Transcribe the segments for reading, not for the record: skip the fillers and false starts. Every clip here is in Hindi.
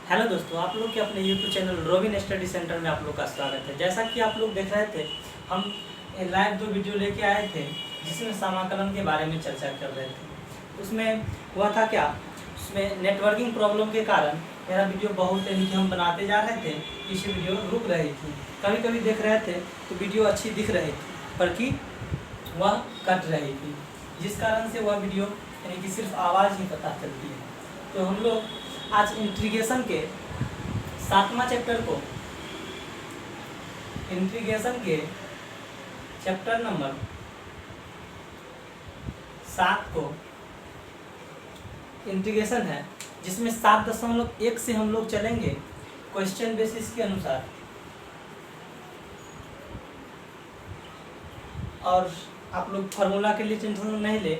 हेलो दोस्तों, आप लोग के अपने YouTube channel robin study centre में आप लोग का स्वागत है। जैसा कि आप लोग देख रहे थे, हम लाइव 2 वीडियो लेके आए थे जिसमें समाकलन के बारे में चर्चा कर रहे थे। उसमें हुआ था क्या, उसमें नेटवर्किंग प्रॉब्लम के कारण मेरा वीडियो बहुत हम बनाते जा रहे थे, इसी वीडियो रुक रही थी। कभी कभी देख रहे थे तो वीडियो अच्छी दिख रही थी, पर कि वह कट रही थी, जिस कारण से वह वीडियो यानी कि सिर्फ आवाज़ ही पता चलती है। तो हम लोग आज इंटीग्रेशन के 7वां चैप्टर को, इंटीग्रेशन के चैप्टर नंबर 7 को इंटीग्रेशन है, जिसमें 7.1 से हम लोग चलेंगे क्वेश्चन बेसिस के अनुसार। और आप लोग फार्मूला के लिए टेंशन नहीं ले,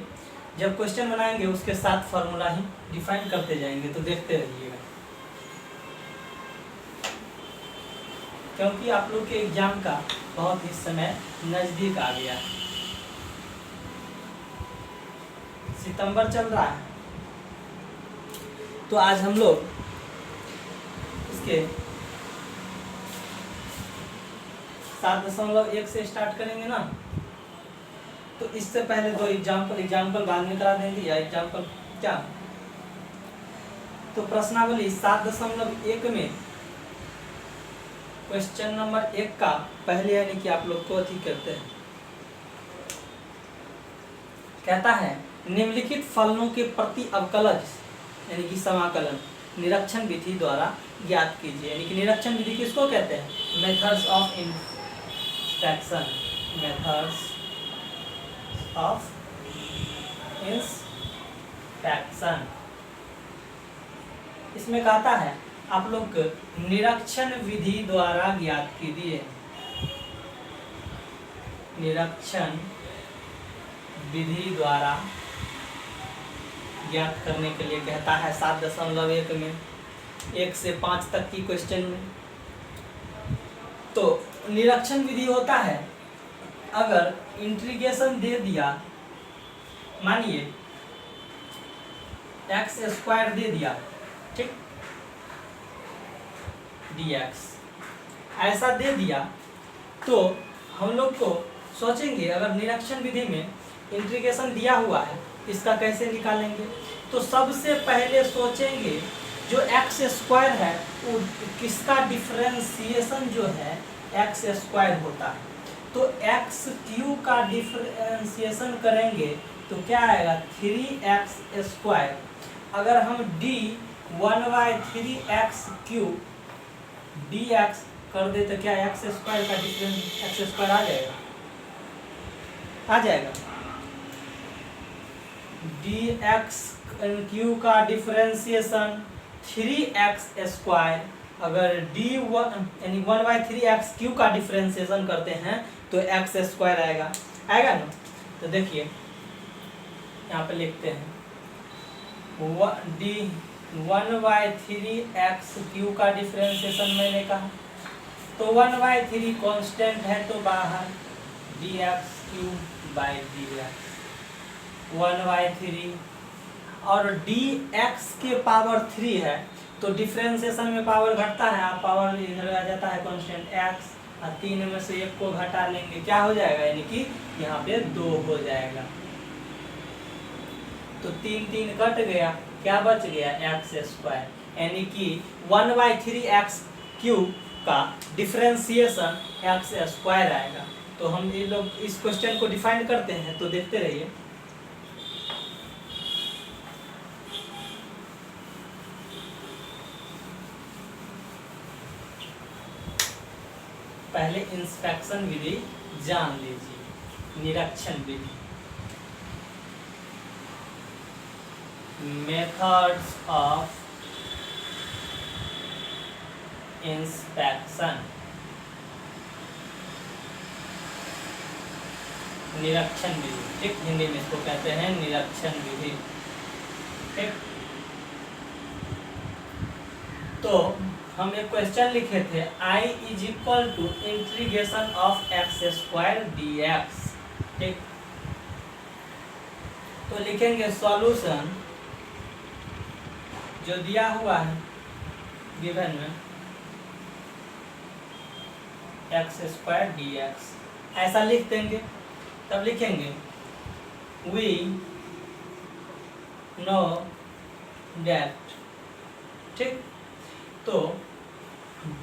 जब क्वेश्चन बनाएंगे उसके साथ फार्मूला ही डिफाइन करते जाएंगे, तो देखते रहिएगा, क्योंकि आप लोग के एग्जाम का बहुत ही समय नज़दीक आ गया है। सितंबर चल रहा है, तो आज हम लोग इसके 7.1 से स्टार्ट करेंगे ना। तो इससे पहले 2 एग्जाम्पल बाद में करा देंगे, या एग्जाम्पल क्या। तो प्रश्नावली 7.1 में क्वेश्चन नंबर 1 का पहले यानी कि आप लोग को अथी करते हैं, कहता है निम्नलिखित फलनों के प्रति अवकलज यानी कि समाकलन निरीक्षण विधि द्वारा ज्ञात कीजिए। यानी कि निरीक्षण विधि किसको कहते हैं? Methods of inspection, methods of inspection. इसमें कहता है आप लोग निरीक्षण विधि द्वारा ज्ञात कीजिए। निरीक्षण विधि द्वारा ज्ञात करने के लिए कहता है 7.1 में 1 से 5 तक की क्वेश्चन में। तो निरीक्षण विधि होता है, अगर इंटीग्रेशन दे दिया, मानिए x² दे दिया, ठीक, dx ऐसा दे दिया, तो हम लोग को सोचेंगे अगर निरीक्षण विधि में इंटीग्रेशन दिया हुआ है इसका कैसे निकालेंगे। तो सबसे पहले सोचेंगे जो x² है वो किसका डिफरेंशिएशन जो है x² होता है। तो x³ का डिफरेंशिएशन करेंगे तो क्या आएगा 3x²। अगर हम d1/3x³ dx कर दे तो क्या x² का डिफरेंस x² आ जाएगा। dx³ का डिफरेंशिएशन 3x², अगर यानी 1/3x³ का डिफरेंशिएशन करते हैं तो x² आएगा ना। तो देखिए यहाँ पे लिखते हैं 1/3x³ का डिफरेंशिएशन मैंने कहा, तो 1/3 कांस्टेंट है तो बाहर, dx³/dx 1/3, और dx के पावर 3 है तो डिफरेंशिएशन में पावर घटता है, आप पावर इधर आ जाता है कांस्टेंट x, और 3 में से 1 को घटा लेंगे, क्या हो जाएगा, यानी कि यहाँ पे 2 हो जाएगा। तो 3 कट गया, क्या बच गया x², यानी कि 1/3x³ का डिफरेंशिएशन x² आएगा। तो हम ये लोग इस क्वेश्चन को डिफाइन करते हैं, तो देखते रहिए। पहले इंस्पेक्शन विधि जान लीजिए, निरीक्षण विधि। मेथड्स ऑफ इंस्पेक्शन, निरीक्षण विधि, ठीक, हिंदी में इसको कहते हैं निरीक्षण विधि, ठीक। तो हम एक क्वेश्चन लिखे थे I = integration of x² dx, ठीक। तो लिखेंगे सॉल्यूशन जो दिया हुआ है गिवन में एक्स स्क्वायर डी एक्स, ऐसा लिख देंगे। तब लिखेंगे वी नो डेट, ठीक। तो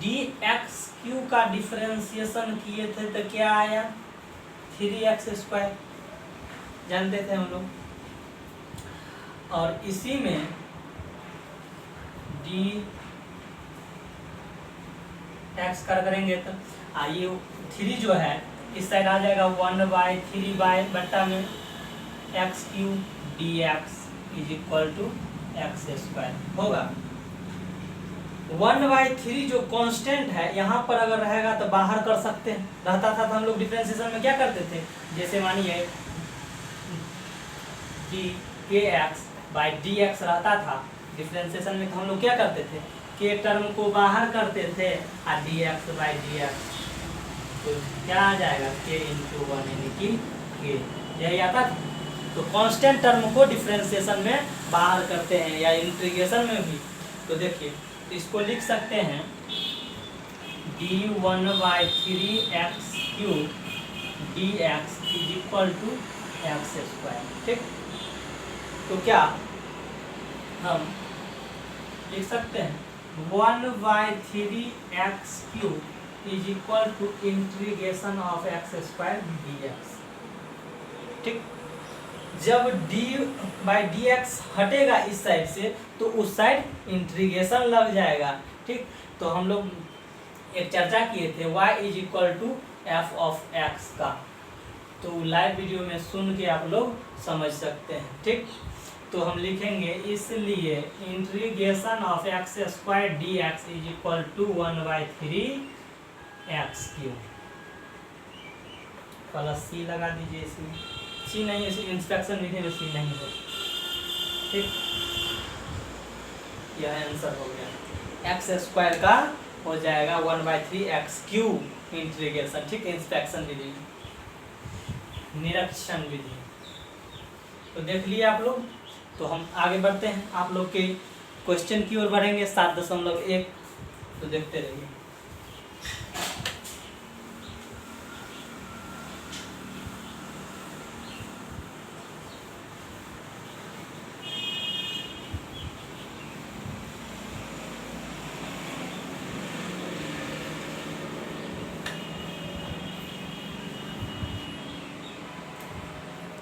डी एक्स क्यू का डिफरेंशिएशन किए थे तो क्या आया, 3x स्क्वायर, जानते थे हम लोग। और इसी में डी एक्स कर करेंगे तो आइए 3 जो है इस साइड आ जाएगा 1/3 बाय बट्टा में x q d x is equal to x square होगा। 1/3 जो कांस्टेंट है यहाँ पर अगर रहेगा तो बाहर कर सकते हैं, रहता था तो हम लोग डिफरेंशिएशन में क्या करते थे, जैसे मानिए डी के एक्स बाई डी एक्स रहता था डिफरेंशिएशन में, तो हम लोग क्या करते थे, के टर्म को बाहर करते थे और D x by d x, तो क्या आ जाएगा के इंटू 1 यानी कि के, यही आता था। तो कांस्टेंट टर्म को डिफरेंशिएशन में बाहर करते हैं या इंटीग्रेशन में भी। तो देखिए तो इसको लिख सकते हैं d1/3 x q d x is equal to x square, ठीक। तो क्या हम लिख सकते हैं 1/3 x q is equal to integration of x square d x, ठीक। जब d/dx हटेगा इस साइड से तो उस साइड इंटीग्रेशन लग जाएगा, ठीक। तो हम लोग एक चर्चा किए थे y is equal to f of x का, तो लाइव वीडियो में सुन के आप लोग समझ सकते हैं, ठीक। तो हम लिखेंगे इसलिए integration of x square d x is equal to 1/3 x cube plus c लगा दीजिए, इसमें सी नहीं, इसे इंस्ट्रक्शन विधि में सी नहीं हो, ठीक। यह आंसर हो गया, एक्स स्क्वायर का हो जाएगा 1/3 एक्स क्यू इंटीग्रेशन, ठीक। इंस्ट्रक्शन विधि, निरीक्षण विधि। तो देख लिए आप लोग। तो हम आगे बढ़ते हैं, आप लोग के क्वेश्चन की ओर बढ़ेंगे 7.1, तो देखते रहिए।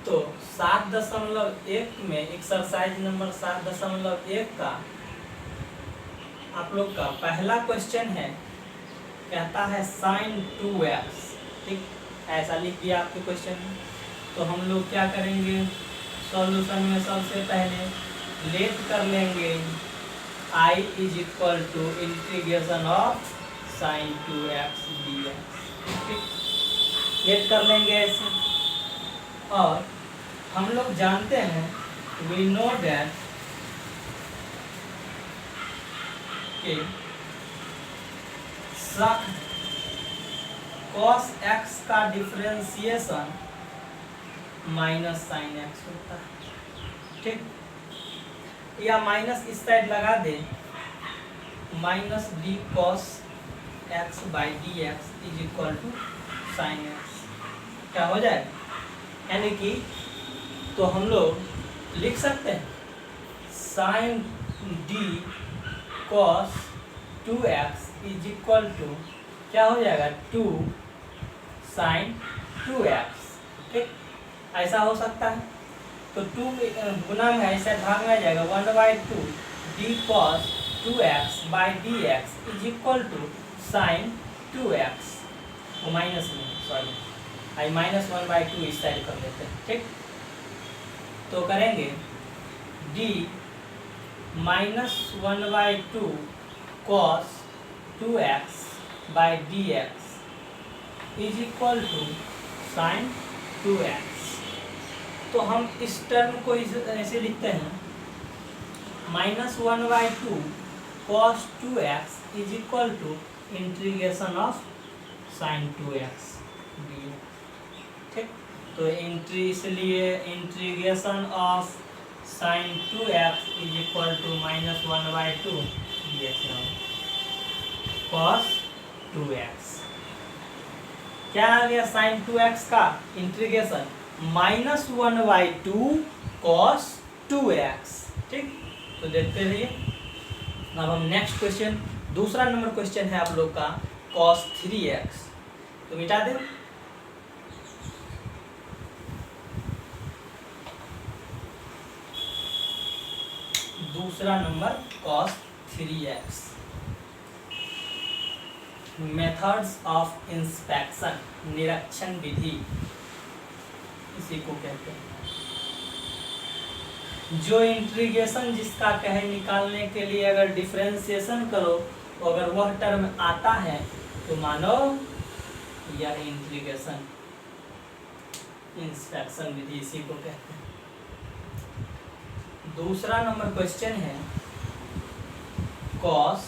तो 7.1 में एक्सरसाइज नंबर 7.1 का आप लोग का पहला क्वेश्चन है, कहता है sin 2x, ठीक। ऐसा लिख दिया आपके क्वेश्चन में। तो हम लोग क्या करेंगे, सॉल्यूशन में सबसे पहले लेट कर लेंगे I is equal to integration of sin 2x dx, ठीक। लेट कर लेंगे ऐसे। और हम लोग जानते हैं we know that कि cos x का डिफरेंशिएशन माइनस साइन एक्स होता है, ठीक। या माइनस इस साइड लगा दे, minus d cos x by d x is equal to sine x, क्या हो जाएगा, यानी कि तो हम लोग लिख सकते हैं sine d cos 2x is equal to क्या हो जाएगा 2 साइन 2x, ठीक। ऐसा हो सकता है। तो 2 गुना में ऐसा भाग में आ जाएगा 1/2 d cos 2x by d x is equal to sine 2x, वो माइनस में, सॉरी आई -1/2 इस साइड कर लेते हैं, ठीक। तो करेंगे d -1/2 cos 2x by d x is equal to sine 2x। तो हम इस टर्म को ऐसे लिखते हैं -1/2 cos 2x is equal to integration of sine 2x dx, ठीक। तो इसलिए integration of sine 2x is equal to -1/2 dx। cos 2x। क्या आ गया sin 2x का इंटीग्रेशन -1/2 cos 2x। ठीक, तो देखते रहिए। अब हम नेक्स्ट क्वेश्चन, दूसरा नंबर क्वेश्चन है आप लोग का cos 3x। तो मिटा दे। दूसरा number cos 3x। Methods of inspection, निरीक्षण विधि इसी को कहते हैं। जो इंटीग्रेशन जिसका कहे निकालने के लिए अगर डिफरेंशिएशन करो तो अगर वह टर्म आता है तो मानो यह इंटीग्रेशन इंस्पेक्शन विधि इसी को कहते हैं। दूसरा नंबर क्वेश्चन है cos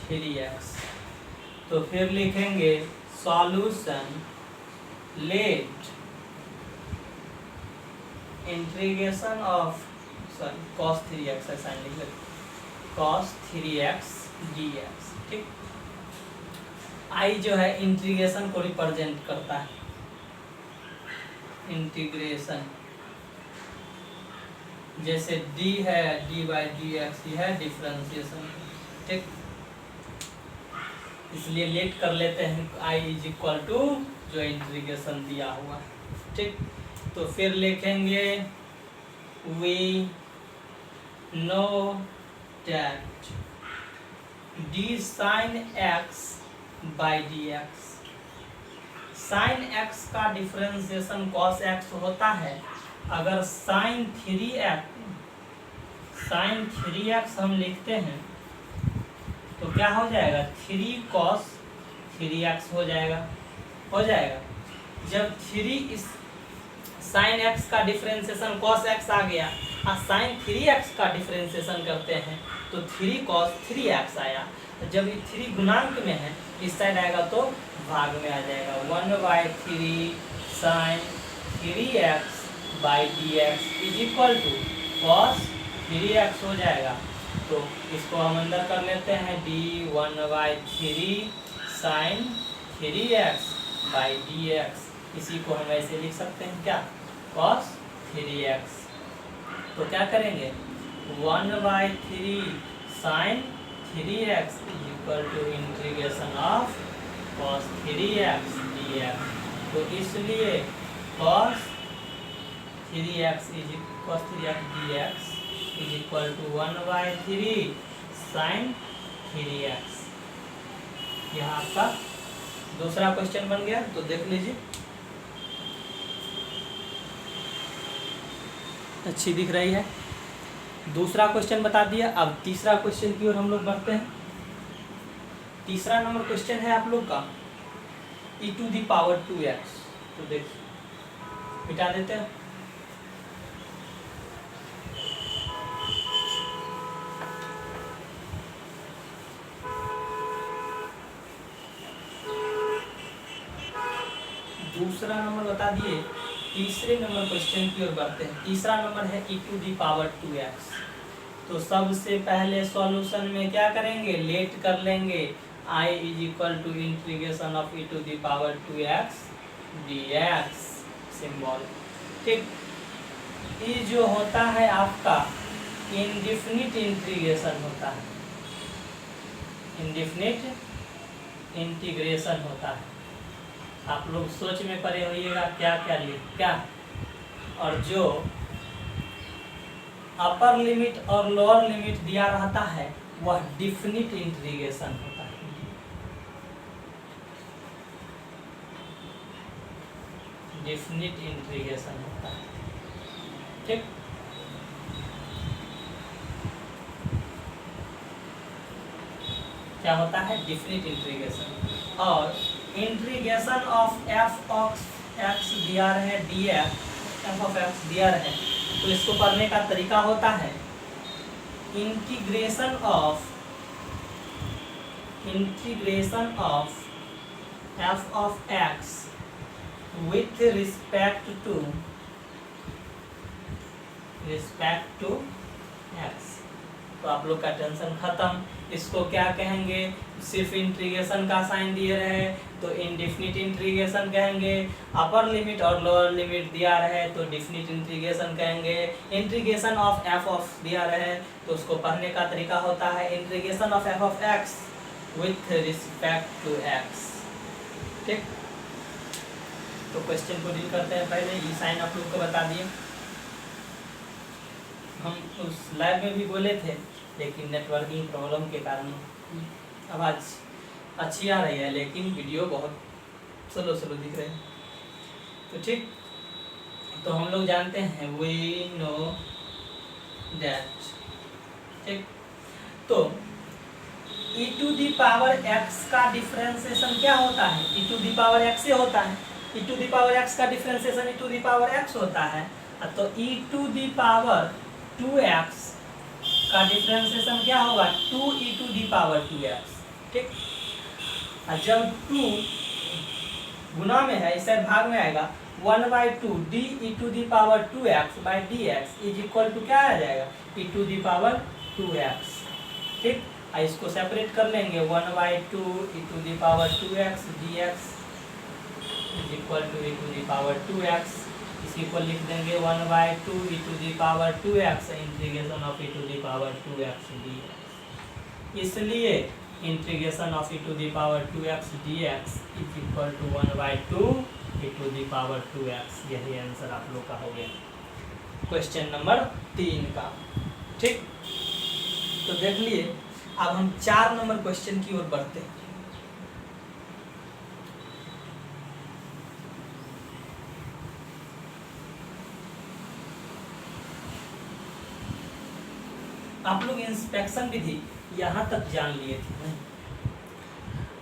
3x। तो फिर लिखेंगे solution let integration of cos 3x ऐसा लिख लेते cos 3x dx। ठीक, आई जो है इंटीग्रेशन को रिप्रेजेंट करता है, इंटीग्रेशन जैसे d है d/dx है डिफरेंशिएशन। ठीक, इसलिए लेट कर लेते हैं i = जो इंटीग्रेशन दिया हुआ है। ठीक, तो फिर लिखेंगे we know that d sin x by dx। sin x का डिफरेंशिएशन cos x होता है। अगर sin 3x हम लिखते हैं तो क्या हो जाएगा 3 cos 3x हो जाएगा। जब 3 इस sin x का डिफरेंशिएशन cos x आ गया और sin 3x का डिफरेंशिएशन करते हैं तो 3 cos 3x आया। जब ये 3 गुणांक में है इस साइड आएगा तो भाग में आ जाएगा 1/3 sin 3x by dx = cos 3x हो जाएगा। तो इसको हम अंदर कर लेते हैं d 1/3 sin 3x by dx। इसी को हम ऐसे लिख सकते हैं क्या cos 3x। तो क्या करेंगे 1/3 sin 3x = integration of cos 3x dx। तो इसलिए cos 3x dx = 1/3 sin 3x। यह आपका दूसरा क्वेश्चन बन गया। तो देख लीजिए, अच्छी दिख रही है। दूसरा क्वेश्चन बता दिया। अब तीसरा क्वेश्चन की ओर हम लोग बढ़ते हैं। तीसरा नंबर क्वेश्चन है आप लोग का e⁻²x। तो देखिए, मिटा देते हैं। दूसरा नंबर बता दिए। तीसरे नंबर क्वेश्चन की ओर बढ़ते हैं। तीसरा नंबर है e⁻²x। तो सबसे पहले सॉल्यूशन में क्या करेंगे लेट कर लेंगे i = integration of e⁻²x dx symbol. ठीक, ये जो होता है आपका इनडिफिनिट इंटीग्रेशन होता है, इनडिफिनिट इंटीग्रेशन होता है। आप लोग सोच में पड़े होइएगा क्या। और जो अपर लिमिट और लोअर लिमिट दिया रहता है वह डिफिनिट इंटीग्रेशन होता है। डिफिनिट इंटीग्रेशन होता है। ठीक, क्या होता है डिफिनिट इंटीग्रेशन। और integration of f of x दिया रहे df f of x दिया रहे तो इसको करने का तरीका होता है integration of f of x with respect to x। तो आप लोग का टेंशन खत्म। इसको क्या कहेंगे, सिर्फ इंटीग्रेशन का साइन दिए रहे तो इनडिफिनिट इंटीग्रेशन कहेंगे। अपर लिमिट और लोअर लिमिट दिया रहे तो डिफिनिट इंटीग्रेशन कहेंगे। इंटीग्रेशन ऑफ एफ ऑफ दिया रहे तो उसको पढ़ने का तरीका होता है integration of f of x with respect to x. ठीक, तो क्वेश्चन को डील करते हैं। पहले ये साइन आप लोग को बता दिए, हम उस लाइव में भी बोले थे लेकिन नेटवर्किंग प्रॉब्लम के कारण आवाज़ अच्छी आ रही है लेकिन वीडियो बहुत स्लो दिख रहे हैं। तो ठीक, तो हम लोग जानते हैं वी नो दैट। ठीक, तो e to the power x का डिफरेंशिएशन क्या होता है, e to the power x से होता है। e to the power x का differentiation e to the power x होता है। तो e to the power 2x का डिफरेंशिएशन क्या होगा, 2e to the power 2x। ठीक, जब 2 गुना में है इस साइड भाग में आएगा 1/2 d e to the power 2x by dx is equal to क्या आ जाएगा, e to the power 2x। ठीक, इसको सेपरेट कर लेंगे 1/2 e to the power 2x dx is equal to e to the power 2x। इसी को लिख देंगे 1/2 e to the power 2x integration of e to the power 2x dx। इसलिए integration of e to the power 2x dx is equal to 1/2 e to the power 2x। यही आंसर आप लोग का हो गया क्वेश्चन नंबर 3 का। ठीक, तो देख लिए। अब हम 4 नंबर क्वेश्चन की ओर बढ़ते हैं। आप लोग इंस्पेक्शन विधि यहाँ तक जान लिए थे।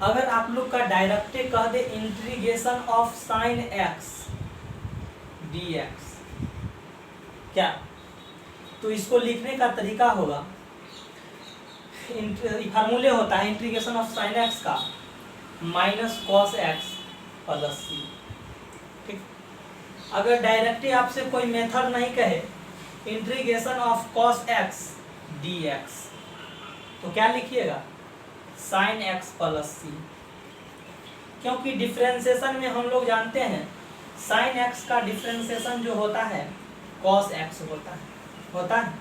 अगर आप लोग का डायरेक्ट कह दे integration of sine x dx क्या, तो इसको लिखने का तरीका होगा, फार्मूले होता है इंटीग्रेशन ऑफ साइन x का minus cos x plus c। ठीक, अगर डायरेक्टली आपसे कोई मेथड नहीं कहे integration of cos x dx तो क्या लिखिएगा, साइन x प्लस c। क्योंकि डिफरेंशिएशन में हम लोग जानते हैं साइन x का डिफरेंशिएशन जो होता है कॉस x होता है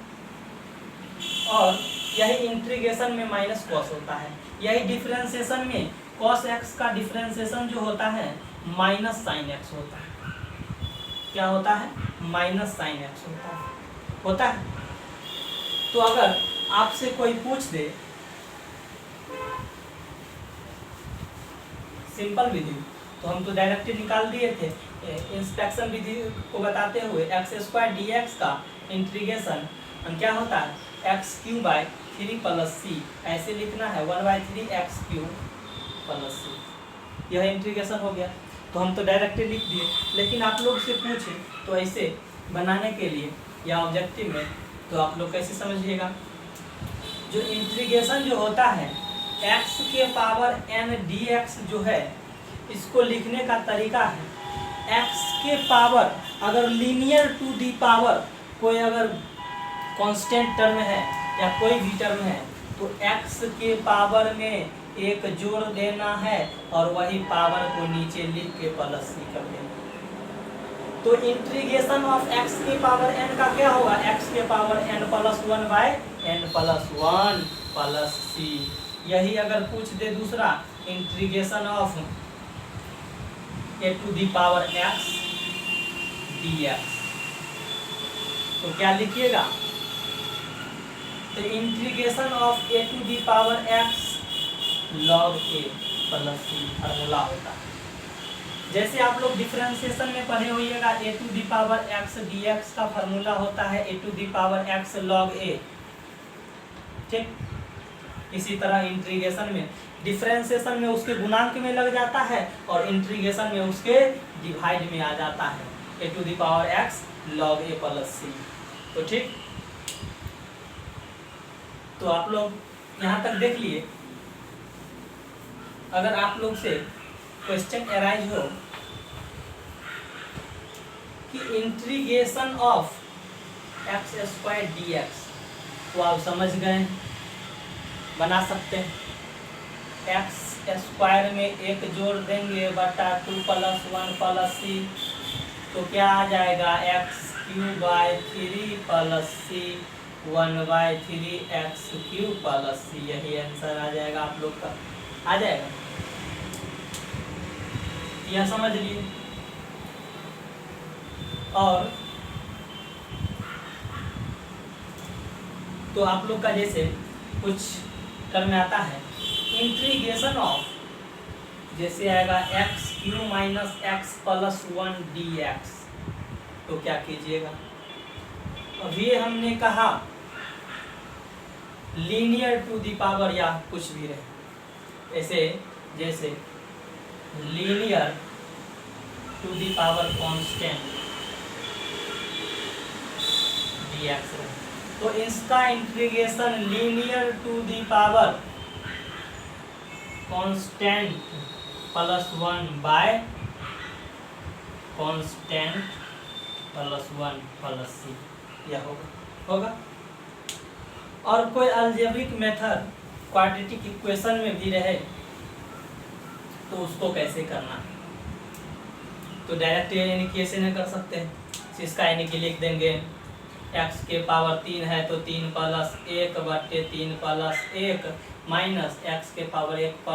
और यही इंटीग्रेशन में माइनस कॉस होता है। यही डिफरेंशिएशन में कॉस x का डिफरेंशिएशन जो होता है माइनस साइन x होता है। क्या होता है, माइनस साइन x होता है। तो अगर आपसे कोई पूछ दे सिंपल विधि तो हम तो डायरेक्टली निकाल दिए थे। इंस्पेक्शन विधि को बताते हुए x² dx का इंटीग्रेशन क्या होता है, x³ बाई 3 प्लस c। ऐसे लिखना है 1/3 x³ प्लस c। यह इंटीग्रेशन हो गया। तो हम तो डायरेक्टली लिख दिए, लेकिन आप लोग से पूछे तो ऐसे बनाने के लिए या ऑब्जेक्टिव में तो आप लोग कैसे समझिएगा, जो इंटीग्रेशन जो होता है x के पावर n dx जो है इसको लिखने का तरीका है x के पावर, अगर लीनियर टू दी पावर कोई अगर कांस्टेंट टर्म है या कोई भी टर्म है तो x के पावर में एक जोड़ देना है और वही पावर को नीचे लिख के प्लस c कर देना। तो इंटीग्रेशन ऑफ x के पावर n का क्या होगा, x के power n plus 1 by n plus 1 plus c। यही अगर पूछ दे दूसरा integration of a to the power x dx तो क्या लिखिएगा, तो integration of a to the power x log a plus c formula होता है। जैसे आप लोग डिफरेंशिएशन में पढ़े होइएगा a to the power x dx का फार्मूला होता है a to the power x log a। ठीक, इसी तरह इंटीग्रेशन में डिफरेंशिएशन में उसके गुणांक में लग जाता है और इंटीग्रेशन में उसके डिवाइड में आ जाता है a to the power x log a plus c। तो ठीक, तो आप लोग यहाँ तक देख लिए। अगर आप लोग से क्वेश्चन अराइज हो कि इंटीग्रेशन ऑफ x² dx तो आप समझ गए, बना सकते हैं। एक्स स्क्वायर में एक जोड़ देंगे बटा 2 + 1 + c, तो क्या आ जाएगा x³/3 + c 1/3 x³ + c। यही आंसर आ जाएगा आप लोग का, आ जाएगा। यह समझ लिए। और तो आप लोग का जैसे कुछ टर्म आता है इंटीग्रेशन ऑफ, जैसे आएगा x³ - x + 1 dx, तो क्या कीजिएगा, अभी हमने कहा लीनियर टू दी पावर या कुछ भी रहे, ऐसे जैसे linear to the power constant dx रहे, तो इसका integration linear to the power constant +1 by constant +1 + c, यह होगा। और कोई अलजेब्रिक मेथड क्वाड्रेटिक इक्वेशन में भी रहे तो उसको कैसे करना है, तो डायरेक्ट यानी कैसे नहीं कर सकते हैं, इसका यानी कि लिख देंगे x के पावर 3 है तो 3 + 1 बटे 3 + 1 माइनस x के पावर 1 +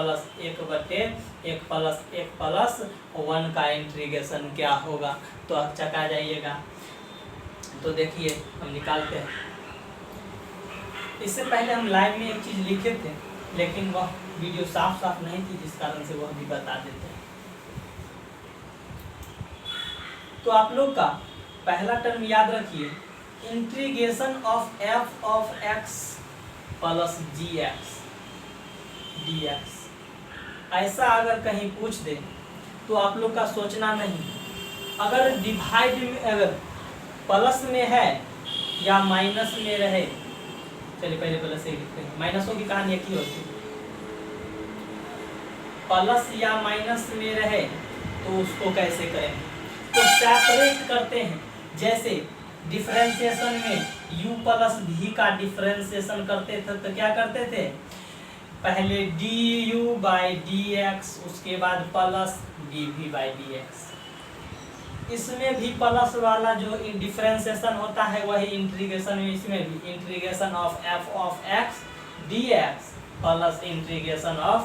1 बटे 1 + 1 + 1 का इंटीग्रेशन क्या होगा, तो आप चका जाइएगा। तो देखिए हम निकालते हैं। इससे पहले हम लाइव में एक चीज़ लिखे थे, लेकिन वह वीडियो साफ नहीं थी, जिस कारण से वह भी बता देते हैं। तो आप लोग का पहला टर्म याद रखिए, integration of f of x + gx dx। ऐसा अगर कहीं पूछ दे तो आप लोग का सोचना नहीं, अगर डिवाइड में अगर प्लस में है या माइनस में रहे, चलिए पहले प्लस से लिखते हैं, माइनसों की कहानी एक ही होती है। प्लस या माइनस में रहे तो उसको कैसे करेंगे, तो सेपरेट करते हैं। जैसे डिफरेंशिएशन में u + v का डिफरेंशिएशन करते थे तो क्या करते थे, पहले du/dx, उसके बाद प्लस dv/dx। इसमें भी प्लस वाला जो डिफरेंशिएशन होता है वही इंटीग्रेशन में, इसमें भी integration of f of x dx plus integration of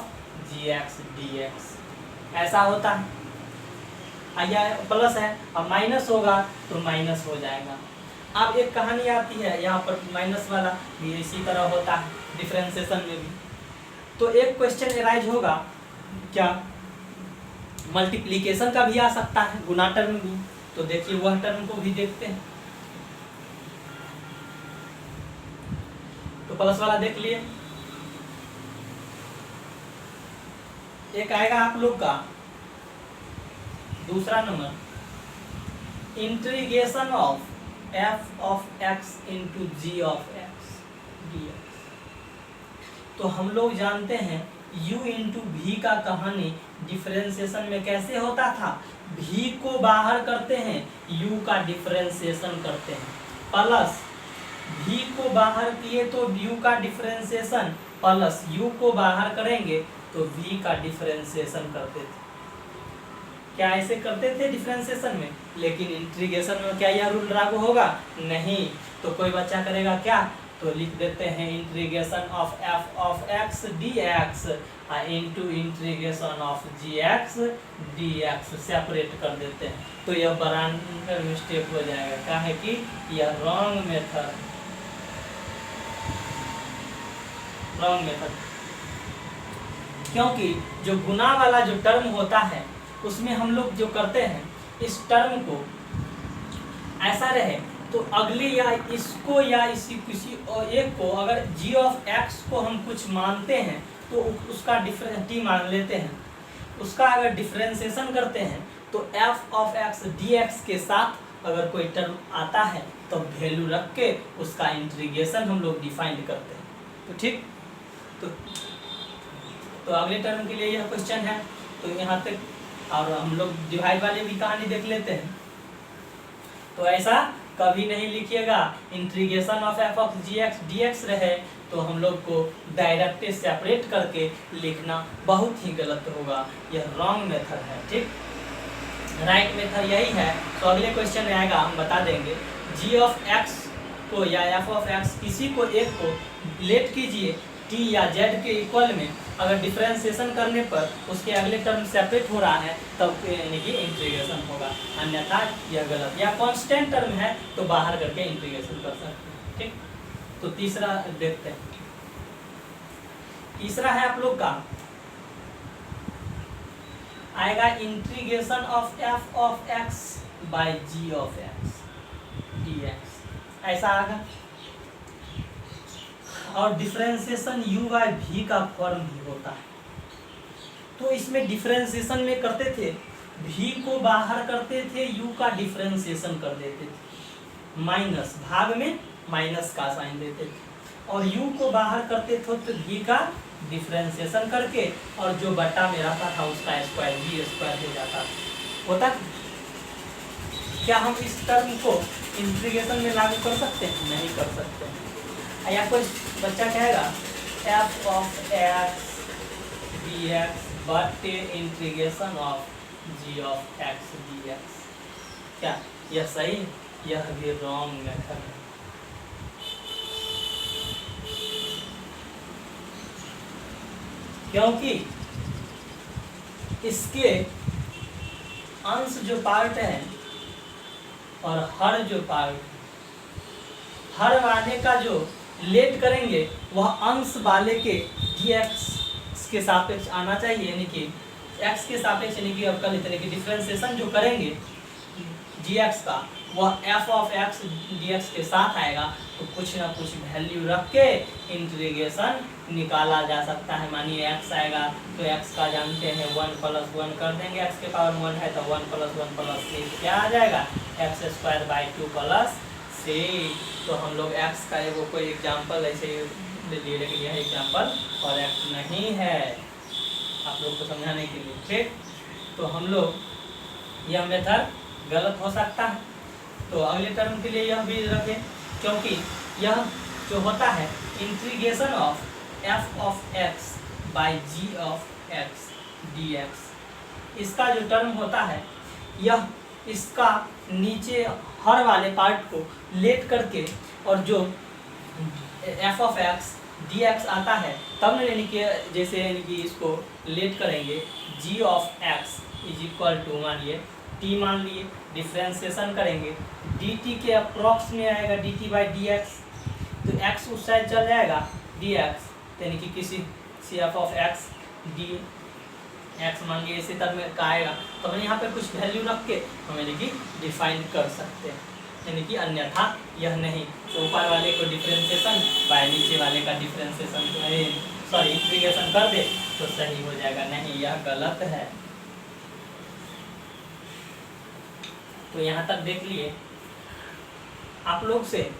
gx dx, ऐसा होता है। या प्लस है, अब माइनस होगा तो माइनस हो जाएगा। अब एक कहानी आती है यहाँ पर, माइनस वाला भी इसी तरह होता है डिफरेंशिएशन में भी। तो एक क्वेश्चन एराइज होगा, क्या मल्टीप्लिकेशन का भी आ सकता है, गुना टर्म भी, तो देखिए वह टर्म को भी देखते हैं। तो प्लस वाला देख लिए। एक आएगा आप लोग का दूसरा number, integration of f of x into g of x dx। तो हम लोग जानते हैं u इंटू v का कहानी डिफरेंशिएशन में कैसे होता था, v को बाहर करते हैं, u का डिफरेंशिएशन करते हैं, प्लस v को बाहर किए तो u का डिफरेंशिएशन, प्लस u को बाहर करेंगे तो v का डिफरेंशिएशन करते थे। क्या ऐसे करते थे डिफरेंशिएशन में, लेकिन इंटीग्रेशन में क्या यह रूल लागू होगा, नहीं। तो कोई बच्चा करेगा क्या, तो लिख देते हैं integration of f of x dx into integration of gx dx, separate कर देते हैं। तो यह बराबर मिस्टेक हो जाएगा, क्या है कि यह रॉन्ग मेथड, क्योंकि जो गुना वाला जो टर्म होता है उसमें हम लोग जो करते हैं, इस टर्म को ऐसा रहे तो अगले या इसको या इसी किसी और एक को अगर g ऑफ x को हम कुछ मानते हैं तो उसका t मान लेते हैं, उसका अगर डिफरेंशिएशन करते हैं तो f ऑफ x dx के साथ अगर कोई टर्म आता है तो वैल्यू रख के उसका इंटीग्रेशन हम लोग डिफाइन करते हैं। तो ठीक, तो अगले टर्म के लिए यह क्वेश्चन है। तो यहाँ तक, और हम लोग डिवाइड वाले भी कहानी देख लेते हैं। तो ऐसा कभी नहीं लिखिएगा। Integration of f of g x d x रहे तो हम लोग को डायरेक्ट सेपरेट करके लिखना बहुत ही गलत होगा, यह रॉन्ग मेथड है। ठीक, राइट मेथड यही है। तो अगले क्वेश्चन में आएगा, हम बता देंगे जी ऑफ एक्स को या एफ ऑफ एक्स किसी को एक को लेट कीजिए टी या जेड के इक्वल में, अगर डिफरेंशिएशन करने पर उसके अगले टर्म सेपरेट हो रहा है तब यानी कि इंटीग्रेशन होगा, अन्यथा यह गलत। या कांस्टेंट टर्म है तो बाहर करके इंटीग्रेशन कर सकते हैं। ठीक, तो तीसरा देखते हैं। तीसरा है आप लोग का आएगा integration of f of x by g of x d x, ऐसा आएगा। और डिफरेंशिएशन u बाय v का फॉर्म भी होता है। तो इसमें डिफरेंशिएशन में करते थे, v को बाहर करते थे, u का डिफरेंशिएशन कर देते थे, माइनस भाग में माइनस का साइन देते थे, और u को बाहर करते थे तो v का डिफरेंशिएशन करके और जो बट्टा में रहता था उसका स्क्वायर v स्क्वायर हो जाता होता। क्या हम इस टर्म को इंटीग्रेशन में लागू कर सकते हैं? नहीं कर सकते। या कोई बच्चा कहेगा f of x d x but integration of g of x d x, क्या यह सही? यह भी रॉन्ग मेथड है। क्योंकि इसके अंश जो पार्ट है और हर जो पार्ट, हर वाले का जो लेट करेंगे वह अंश वाले के dx के सापेक्ष आना चाहिए, यानी कि x के सापेक्ष, यानी कि अब कल इतने की डिफरेंशिएशन जो करेंगे dx का वह f ऑफ x dx के साथ आएगा। तो कुछ ना कुछ वैल्यू रख के इंटीग्रेशन निकाला जा सकता है। मानिए x आएगा तो x का जानते हैं 1 + 1 कर देंगे, x के पावर 1 है तो 1 + 1 + 3 क्या आ जाएगा x² / 2 + 3। तो हम लोग x का एगो कोई एग्जाम्पल ऐसे ले लिए, लेकिन यह एग्जाम्पल करेक्ट नहीं है आप लोग को समझाने के लिए। ठीक, तो हम लोग यह मेथड गलत हो सकता है। तो अगले टर्म के लिए यह भी रखें, क्योंकि यह जो होता है integration of f of x by g of x dx, इसका जो टर्म होता है यह इसका नीचे हर वाले पार्ट को लेट करके और जो f ऑफ x dx आता है तब न, यानी कि जैसे यानी कि इसको लेट करेंगे g ऑफ x = मानिए t मान लिए, डिफरेंशिएशन करेंगे dt के अप्रॉक्स में आएगा dt बाई dx, तो x उस साइड चल जाएगा dx, यानी कि किसी f ऑफ x dx मान लिए इसी तरह में का आएगा। तो हम यहाँ पे कुछ वैल्यू रख के हम यानी कि डिफाइन कर सकते हैं, यानी कि अन्यथा यह नहीं। तो ऊपर वाले को डिफरेंशिएशन बाय नीचे वाले का डिफरेंशिएशन इंटीग्रेशन कर दे तो सही हो जाएगा, नहीं यह गलत है। तो यहाँ तक देख लिए। आप लोग से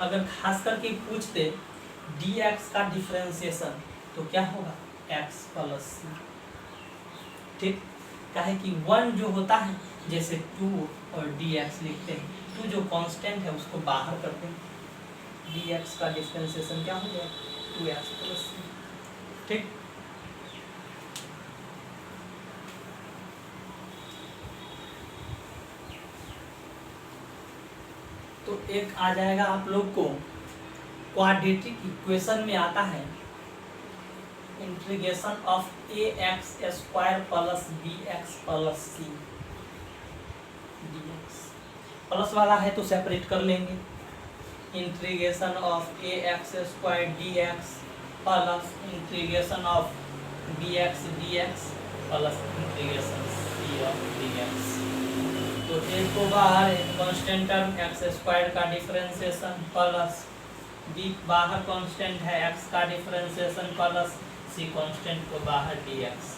अगर खास करके पूछते dx का डिफरेंशिएशन तो क्या होगा x + c। ठीक, काहे कि 1 जो होता है जैसे 2 और dx लिखते हैं, 2 जो कांस्टेंट है उसको बाहर करते हैं, dx का डिफरेंशिएशन क्या हो जाएगा 2x + c। ठीक, तो एक आ जाएगा आप लोग को क्वाड्रेटिक इक्वेशन में आता है integration of ax² + bx + c dx। Plus वाला है तो सेपरेट कर लेंगे, integration of ax² dx plus integration of bx dx plus integration c of dx। तो एक को बाहर कांस्टेंट टर्म x² का डिफरेंशिएशन प्लस b बाहर कांस्टेंट है x का डिफरेंशिएशन प्लस c कांस्टेंट को बाहर dx।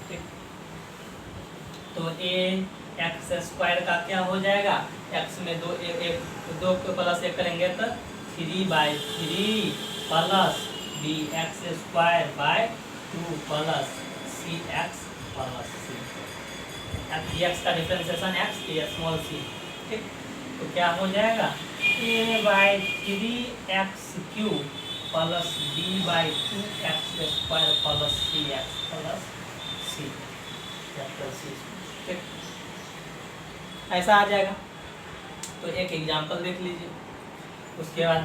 ठीक, तो ax² का क्या हो जाएगा, x में 2 को प्लस 1 करेंगे तो 3/3 plus bx² / 2 plus cx plus c। dx का डिफरेंशिएशन x स्मॉल c। ठीक, तो क्या हो जाएगा a/3x³ plus b/2x² plus 3x plus c capital C। ठीक, ऐसा आ जाएगा। तो एक एग्जांपल देख लीजिए, उसके बाद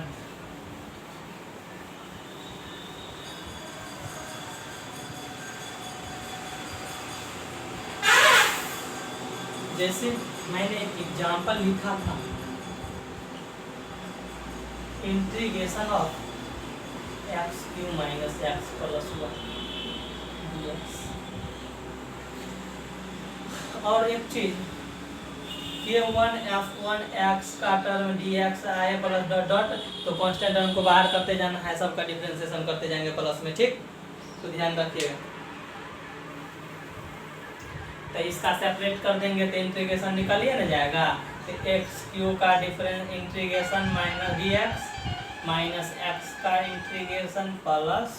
जैसे मैंने एक एग्जांपल लिखा था, integration of x³ minus x plus 1 dx। और एक चीज k1f1x का टर्म dx आए प्लस डॉट डॉट, तो कांस्टेंट टर्म को बाहर करते जाना है, सबका डिफरेंशिएशन करते जाएंगे प्लस में। ठीक, तो ध्यान रखिएगा। तो इसका सेपरेट कर देंगे तो इंटीग्रेशन निकलिए ना जाएगा। तो x³ का difference integration minus dx minus x का इंटीग्रेशन प्लस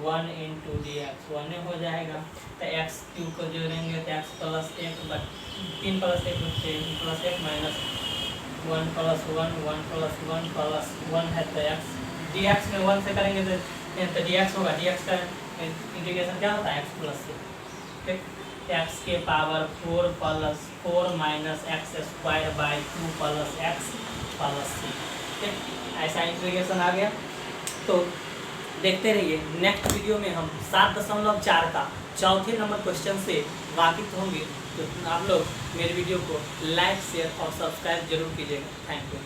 1 इंटू dx 1 हो जाएगा। तो x³ को जोड़ेंगे तो x plus 1 3 plus 1 plus 1 minus 1 plus 1 1 plus 1 plus 1 है। तो x dx में 1 से करेंगे तो dx होगा, dx का इंटीग्रेशन क्या होता है x प्लस 1। ठीक, x के power 4 plus 4 minus x² by 2 plus x plus c। ठीक, ऐसा इंटीग्रेशन आ गया। तो देखते रहिए, नेक्स्ट वीडियो में हम 7.4 का चौथे नंबर क्वेश्चन से वाकिफ होंगे। तो आप लोग मेरे वीडियो को लाइक शेयर और सब्सक्राइब जरूर कीजिएगा। Thank you.